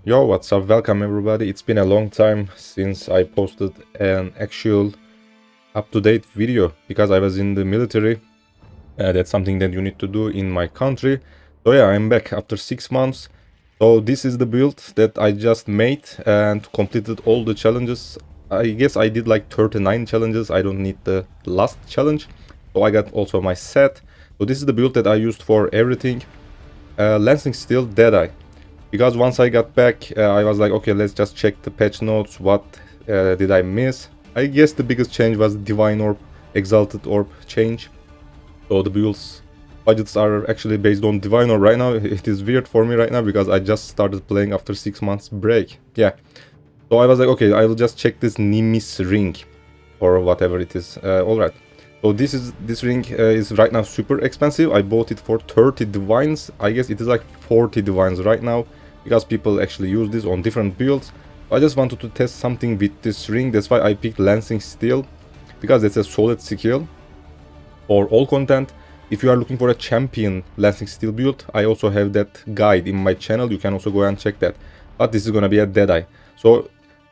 Yo, what's up? Welcome everybody. It's been a long time since I posted an actual up-to-date video because I was in the military. That's something that you need to do in my country. So yeah, I'm back after 6 months. So this is the build that I just made and completed all the challenges. I guess I did like 39 challenges. I don't need the last challenge. So I got also my set. So this is the build that I used for everything. Lancing Steel, Deadeye. Because once I got back, I was like, okay, let's just check the patch notes. What did I miss? I guess the biggest change was Divine Orb, Exalted Orb change. So the builds budgets are actually based on Divine Orb right now. It is weird for me right now because I just started playing after 6 months break. Yeah. So I was like, okay, I will just check this Nimis ring or whatever it is. Alright. So this ring is right now super expensive. I bought it for 30 divines. I guess it is like 40 divines right now, because people actually use this on different builds. I just wanted to test something with this ring. That's why I picked Lancing Steel, because it's a solid skill for all content. If you are looking for a champion Lancing Steel build, I also have that guide in my channel. You can also go and check that. But this is gonna be a Deadeye. So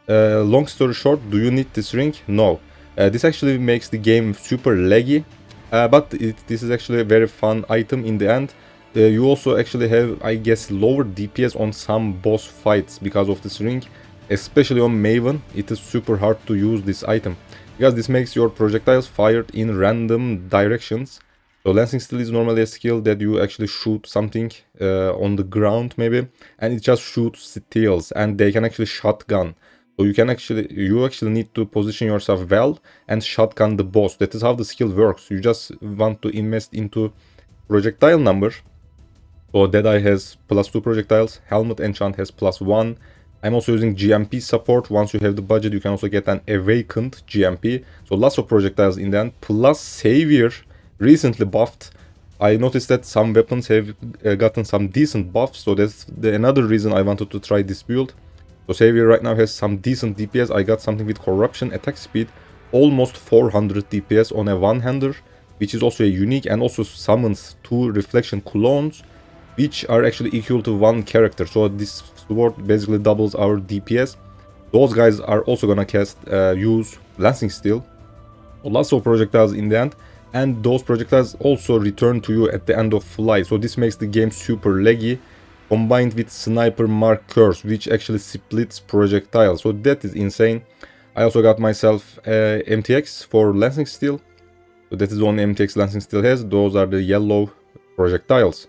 long story short, do you need this ring? No. This actually makes the game super laggy, but this is actually a very fun item in the end. You also actually have, I guess, lower DPS on some boss fights because of this ring, especially on Maven. It is super hard to use this item, because this makes your projectiles fired in random directions. So Lancing Steel is normally a skill that you actually shoot something on the ground maybe, and it just shoots steels, and they can actually shotgun. So you actually need to position yourself well and shotgun the boss. That is how the skill works. You just want to invest into projectile number. So Deadeye has +2 projectiles, Helmet Enchant has +1. I'm also using GMP support. Once you have the budget, you can also get an Awakened GMP. So lots of projectiles in the end, plus Savior, recently buffed. I noticed that some weapons have gotten some decent buffs, so that's another reason I wanted to try this build. So Savior right now has some decent DPS. I got something with Corruption, attack speed, almost 400 DPS on a one-hander, which is also a unique, and also summons 2 reflection clones, which are actually equal to 1 character. So this sword basically doubles our DPS. Those guys are also gonna use Lancing Steel. So lots of projectiles in the end, and those projectiles also return to you at the end of flight. So this makes the game super laggy, combined with Sniper Markers, which actually splits projectiles. So that is insane. I also got myself MTX for Lancing Steel. So that is the only MTX Lancing Steel has. Those are the yellow projectiles.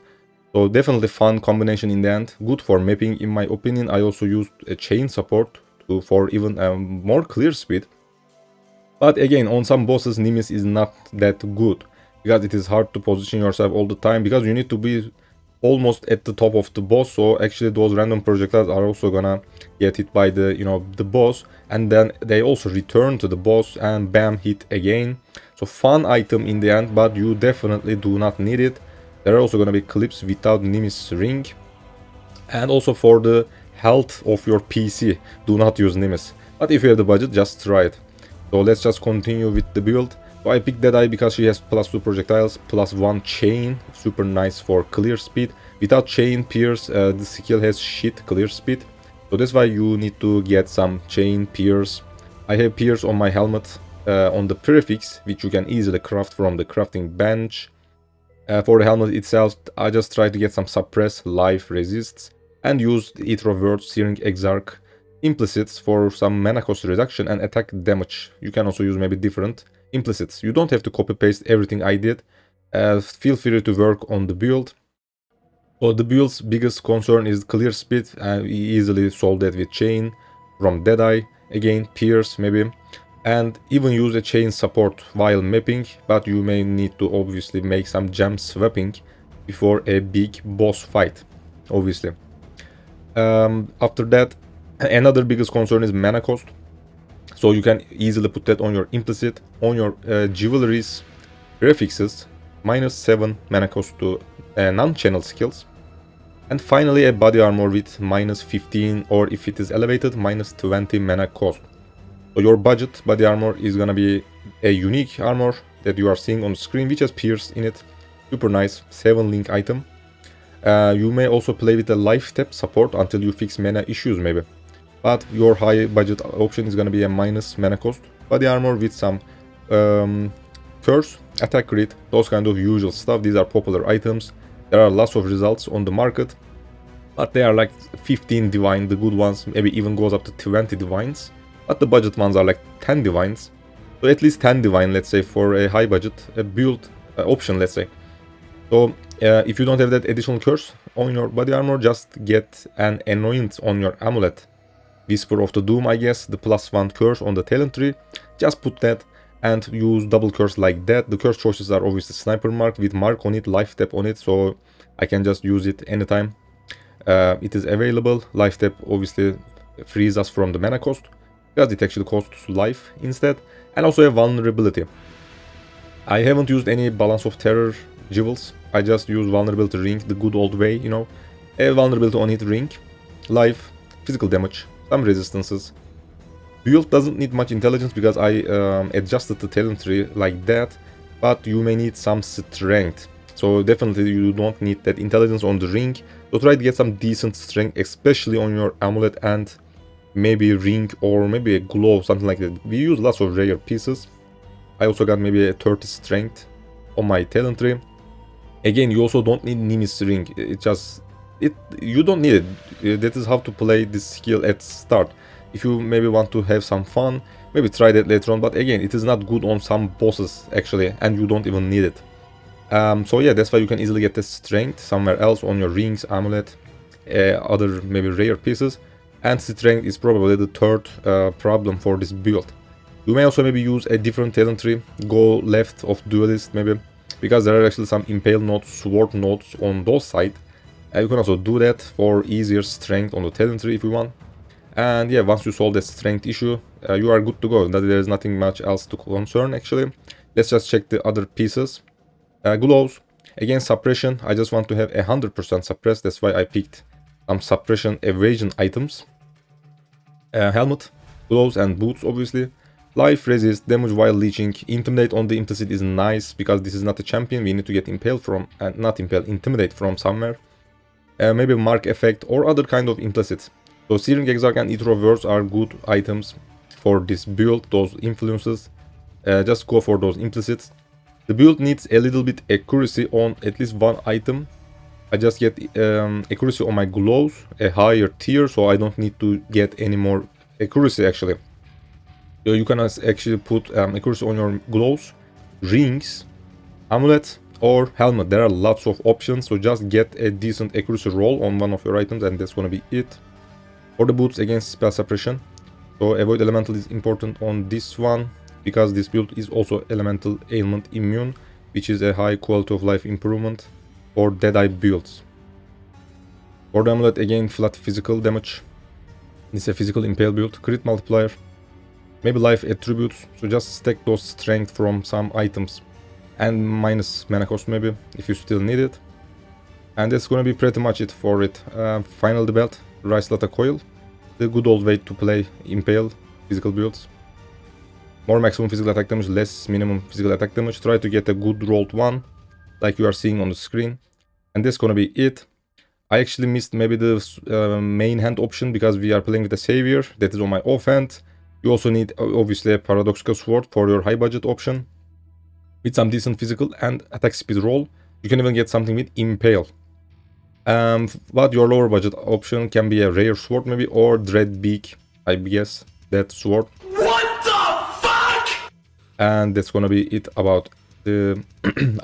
So definitely fun combination in the end. Good for mapping in my opinion. I also used a chain support for even more clear speed. But again, on some bosses, Nimis is not that good, because it is hard to position yourself all the time, because you need to be almost at the top of the boss. So actually those random projectiles are also gonna get hit by the the boss, and then they also return to the boss and bam, hit again. So fun item in the end, but you definitely do not need it. There are also gonna be clips without Nimis ring. And also for the health of your PC, do not use Nimis. But if you have the budget, just try it. So let's just continue with the build. So I picked Deadeye because she has +2 projectiles, +1 chain, super nice for clear speed. Without chain pierce, the skill has shit clear speed. So that's why you need to get some chain pierce. I have pierce on my helmet on the prefix, which you can easily craft from the crafting bench. For the helmet itself, I just tried to get some suppress, life, resists, and used Ether Word, Searing Exarch, implicits for some mana cost reduction and attack damage. You can also use maybe different implicits. You don't have to copy paste everything I did. Feel free to work on the build. So the build's biggest concern is clear speed, and we easily solve that with chain from Deadeye. Again, pierce maybe, and even use a chain support while mapping, but you may need to obviously make some gem swapping before a big boss fight, obviously. After that, another biggest concern is mana cost. So you can easily put that on your implicit, on your jewelries, prefixes, -7 mana cost to non-channel skills. And finally a body armor with -15, or if it is elevated, -20 mana cost. So your budget body armor is gonna be a unique armor that you are seeing on screen, which has pierce in it. Super nice, 7 link item. You may also play with a life tap support until you fix mana issues maybe. But your high budget option is gonna be a minus mana cost. Body armor with some curse, attack crit, those kind of usual stuff. These are popular items. There are lots of results on the market. But they are like 15 divine, the good ones, maybe even goes up to 20 divines. But the budget ones are like 10 divines. So at least 10 divine, let's say, for a high budget build option, let's say. So if you don't have that additional curse on your body armor, just get an anoint on your amulet. Whisper of the Doom, I guess, the +1 curse on the talent tree. Just put that and use double curse like that. The curse choices are obviously sniper mark with mark on it, life tap on it, so I can just use it anytime. It is available. Life tap obviously frees us from the mana cost, because it actually costs life instead, and also a vulnerability. I haven't used any balance of terror jewels. I just use vulnerability ring the good old way, you know. A vulnerability on it ring, life, physical damage, some resistances. Build doesn't need much intelligence because I adjusted the talent tree like that, but you may need some strength. So definitely you don't need that intelligence on the ring. So try to get some decent strength, especially on your amulet and maybe ring or maybe a glove, something like that. We use lots of rare pieces. I also got maybe a 30 strength on my talent tree. Again, you also don't need Nimis ring. You don't need it. That is how to play this skill at start. If you maybe want to have some fun, maybe try that later on. But again, it is not good on some bosses actually, and you don't even need it. So yeah, that's why you can easily get the strength somewhere else on your rings, amulet, other maybe rare pieces. And strength is probably the third problem for this build. You may also maybe use a different talent tree, go left of duelist maybe, because there are actually some impale nodes, sword nodes on those sides. You can also do that for easier strength on the talent tree if you want. And yeah, once you solve the strength issue, you are good to go. There is nothing much else to concern actually. Let's just check the other pieces. Gloves, again suppression. I just want to have 100% suppress, that's why I picked some suppression evasion items. Helmet, gloves and boots obviously. Life, resist, damage while leeching. Intimidate on the implicit is nice because this is not a champion. We need to get impaled from, not impaled, intimidate from somewhere. Maybe mark effect or other kind of implicit. So Searing Exarch and Eater of Words are good items for this build, those influences. Just go for those implicits. The build needs a little bit accuracy on at least one item. I just get accuracy on my gloves, a higher tier, so I don't need to get any more accuracy actually. So you can actually put accuracy on your gloves, rings, amulet, or helmet. There are lots of options, so just get a decent accuracy roll on one of your items and that's gonna be it. For the boots, against spell suppression. So avoid elemental is important on this one, because this build is also elemental ailment immune, which is a high quality of life improvement for Deadeye builds. For the amulet, again flat physical damage. This is a physical impale build, crit multiplier, maybe life attributes, so just stack those strength from some items. And minus mana cost maybe, if you still need it. And that's gonna be pretty much it for it. Final the belt, Rice Lata Coil, the good old way to play impale physical builds. More maximum physical attack damage, less minimum physical attack damage. Try to get a good rolled one, like you are seeing on the screen. And that's gonna be it. I actually missed maybe the main hand option because we are playing with a savior that is on my offhand. You also need obviously a paradoxical sword for your high budget option. With some decent physical and attack speed roll. You can even get something with impale. But your lower budget option can be a rare sword maybe, or dread beak, I guess, that sword. What the fuck? And that's gonna be it about the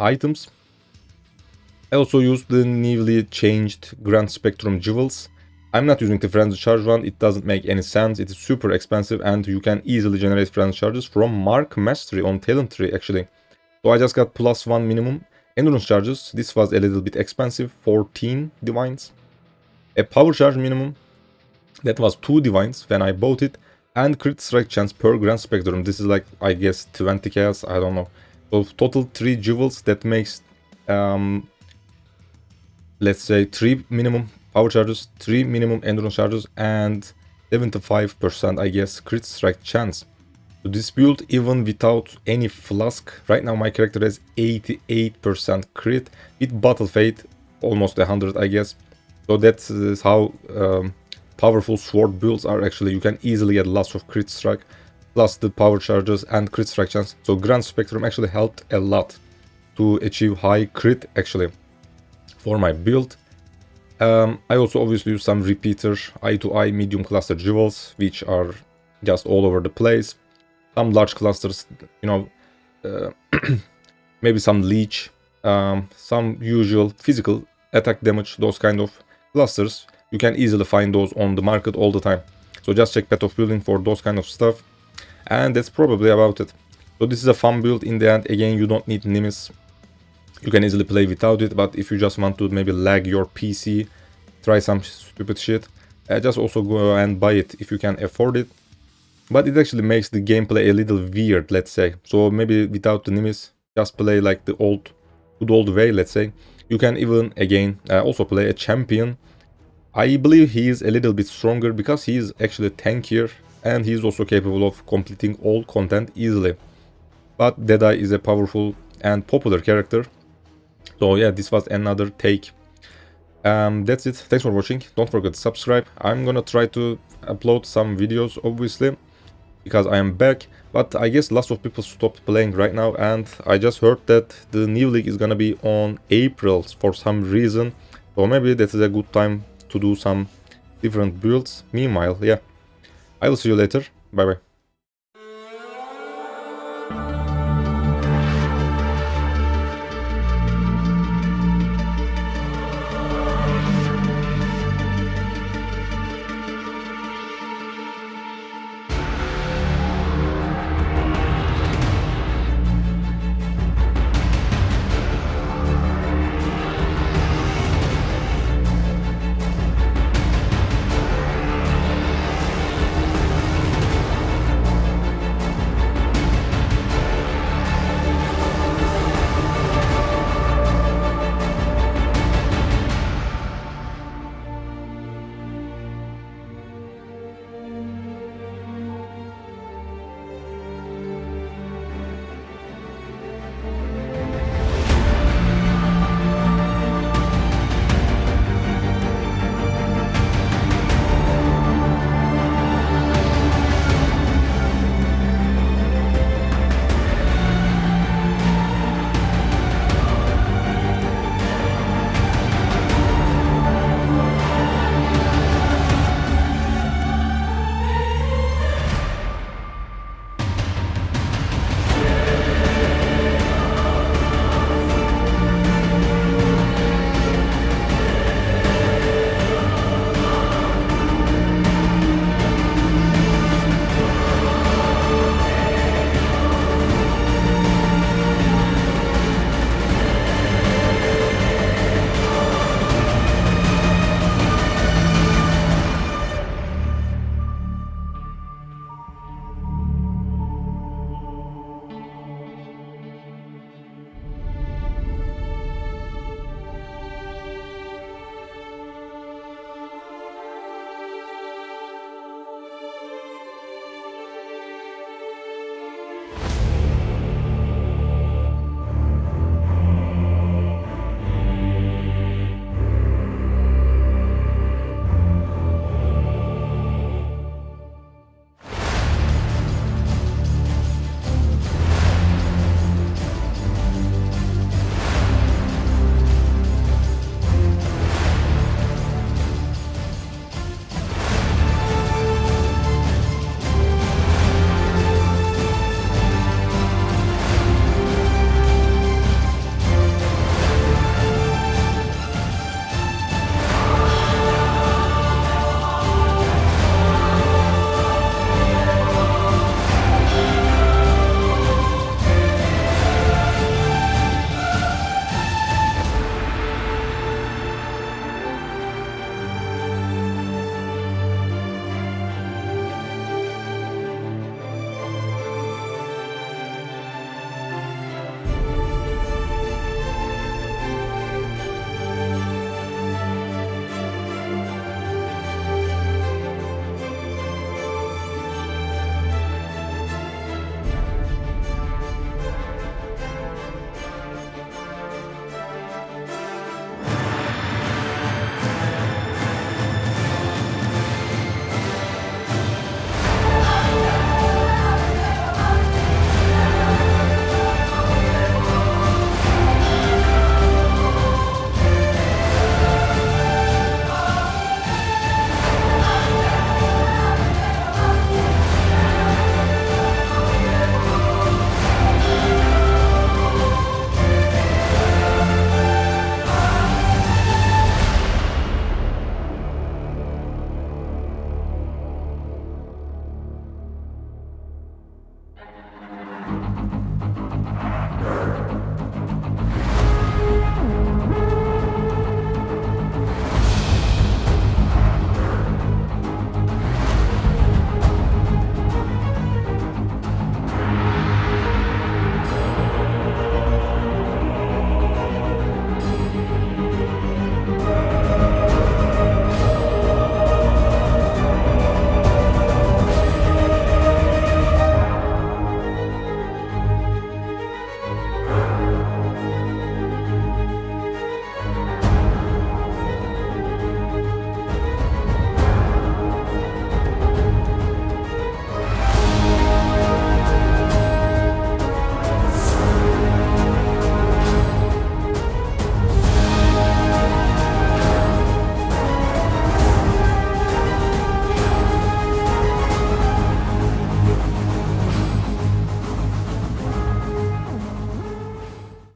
items. I also used the newly changed Grand Spectrum jewels. I'm not using the Frenzy Charge one, it doesn't make any sense, it is super expensive and you can easily generate Frenzy Charges from Mark Mastery on Talent Tree actually. So I just got +1 minimum endurance charges. This was a little bit expensive, 14 divines. A power charge minimum, that was 2 divines when I bought it. And crit strike chance per Grand Spectrum, this is like, I guess, 20 chaos, I don't know. So total 3 jewels, that makes, let's say 3 minimum power charges, 3 minimum endurance charges, and 75%, I guess, crit strike chance. So this build, even without any flask, right now my character has 88% crit. With Battle Fate, almost 100, I guess. So that is how powerful sword builds are actually. You can easily get lots of crit strike, plus the power charges and crit strike chance. So Grand Spectrum actually helped a lot to achieve high crit actually for my build. I also obviously use some repeater eye-to-eye medium cluster jewels, which are just all over the place. Some large clusters, you know, maybe some leech, some usual physical attack damage, those kind of clusters. You can easily find those on the market all the time. So just check Path of Building for those kind of stuff. And that's probably about it. So this is a fun build in the end. Again, you don't need Nimis. You can easily play without it, but if you just want to maybe lag your PC, try some stupid shit, just also go and buy it if you can afford it. But it actually makes the gameplay a little weird, let's say. So maybe without the Nimis, just play like the good old way, let's say. You can even, again, also play a champion. I believe he is a little bit stronger because he is actually tankier, and he is also capable of completing all content easily. But Deadeye is a powerful and popular character. So yeah, this was another take. That's it. Thanks for watching. Don't forget to subscribe. I'm gonna try to upload some videos, obviously, because I am back. But I guess lots of people stopped playing right now, and I just heard that the new league is gonna be on April for some reason. So maybe that is a good time to do some different builds. Meanwhile, yeah, I will see you later. Bye bye.